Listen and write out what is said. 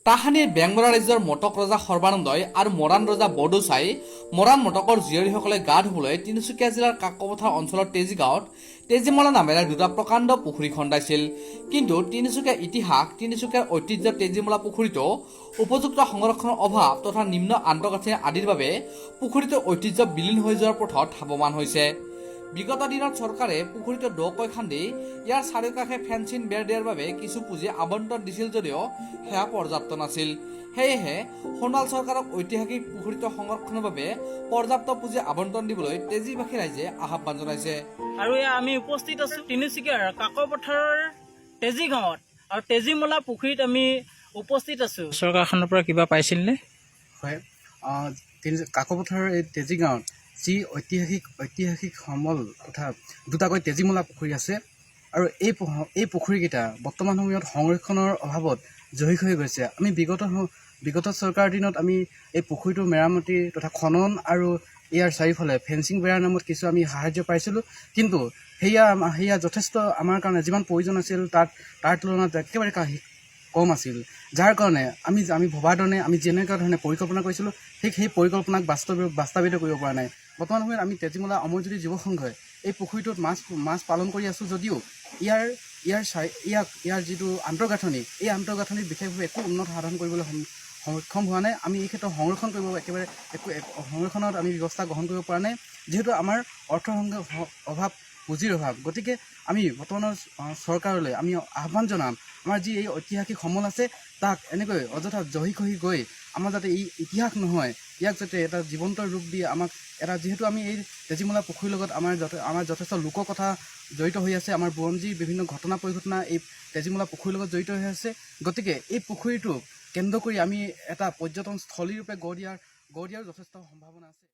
তাহানিৰ বেংগৰা ৰাজ্যৰ মটক ৰজা সৰ্বানন্দই আৰু মৰাণ ৰজা বৰদোচাই মৰাণ মটকৰ জীয়ৰীসকলে গা ধুবলৈ তিনিচুকীয়া জিলাৰ কাকপথাৰ অঞ্চলৰ তেজীগাঁৱত তেজীমলা নামেৰে দুটা প্ৰকাণ্ড পুখুৰী খন্দাইছিল। কিন্তু তিনিচুকীয়াৰ ইতিহাস, তিনিচুকীয়াৰ ঐতিহ্য তেজীমলা পুখুৰীটো উপযুক্ত সংৰক্ষণৰ অভাৱ তথা নিম্ন আন্তঃগাঁথনি আদিৰ বাবে পুখুৰীটোৰ ঐতিহ্য বিলীন হৈ যোৱাৰ পথত ধাৱমান হৈছে। বিগত দিনত চৰকাৰে পুখুৰীটো দকৈ খান্দি ইয়াৰ চাৰিওকাষে ফেন্সিং বেৰ দিয়াৰ বাবে কিছু পুঁজি আবণ্টন দিছিল যদিও সেয়া পৰ্যাপ্ত নাছিল। সেয়েহে সোণোৱাল চৰকাৰক ঐতিহাসিক পুখুৰীটো সংৰক্ষণৰ বাবে পৰ্যাপ্ত পুঁজি আবণ্টন দিবলৈ তেজীবাসী ৰাইজে আহ্বান জনাইছে। আৰু আমি উপস্থিত আছো তিনিচুকীয়াৰ কাকপথাৰৰ তেজী গাঁৱত আৰু তেজীমলা পুখুৰীত আমি উপস্থিত আছো। চৰকাৰখনৰ পৰা কিবা পাইছিল নে? হয়, কাকপথাৰৰ এই তেজী গাঁৱত যি ঐতিহাসিক সমল তথা দুটাকৈ তেজীমলা পুখুৰী আছে আৰু এই পুখুৰীকেইটা বৰ্তমান সময়ত সংৰক্ষণৰ অভাৱত জহি হৈ গৈছে। আমি বিগত চৰকাৰৰ দিনত আমি এই পুখুৰীটোৰ মেৰামতি তথা খনন আৰু ইয়াৰ চাৰিওফালে ফেন্সিং বেৰাৰ নামত কিছু আমি সাহায্য পাইছিলোঁ, কিন্তু সেয়া যথেষ্ট আমাৰ কাৰণে যিমান প্ৰয়োজন আছিল তাৰ তুলনাত একেবাৰে কম আছিল। যাৰ কাৰণে আমি ভবাৰ ধৰণে আমি যেনেকুৱা ধৰণে পৰিকল্পনা কৰিছিলোঁ ঠিক সেই পৰিকল্পনাক বাস্তৱায়িত কৰিব পৰা নাই। বৰ্তমান সময়ত আমি তেজীমলা অমৰজ্যোতি যুৱ সংঘই এই পুখুৰীটোত মাছ পালন কৰি আছোঁ যদিও ইয়াৰ যিটো আন্তঃগাঁথনি, এই আন্তঃগাঁথনিত বিশেষভাৱে একো উন্নত সাধন কৰিবলৈ সক্ষম হোৱা নাই। আমি এই ক্ষেত্ৰত সংৰক্ষণ কৰিব সংৰক্ষণত আমি ব্যৱস্থা গ্ৰহণ কৰিব পৰা নাই, যিহেতু আমাৰ অভাৱ, পুঁজিৰ অভাৱ। গতিকে আমি বৰ্তমানৰ চৰকাৰলৈ আমি আহ্বান জনাম, আমাৰ যি এই ঐতিহাসিক সমল আছে তাক এনেকৈ অযথা জহি খহি গৈ আমাৰ যাতে এই ইতিহাস নহয়, ইয়াক যাতে এটা জীৱন্ত ৰূপ দি আমাক যিহেতু আমি এই তেজীমলা পুখুৰীৰ লগত আমাৰ যথেষ্ট লোককথা জড়িত হৈ আছে, আমাৰ বুৰঞ্জীৰ বিভিন্ন ঘটনা পৰিঘটনা এই তেজীমলা পুখুৰীৰ লগত জড়িত হৈ আছে। গতিকে এই পুখুৰীটোক কেন্দ্ৰ কৰি আমি এটা পৰ্যটনস্থলীৰূপে গঢ় দিয়াৰ যথেষ্ট সম্ভাৱনা আছে।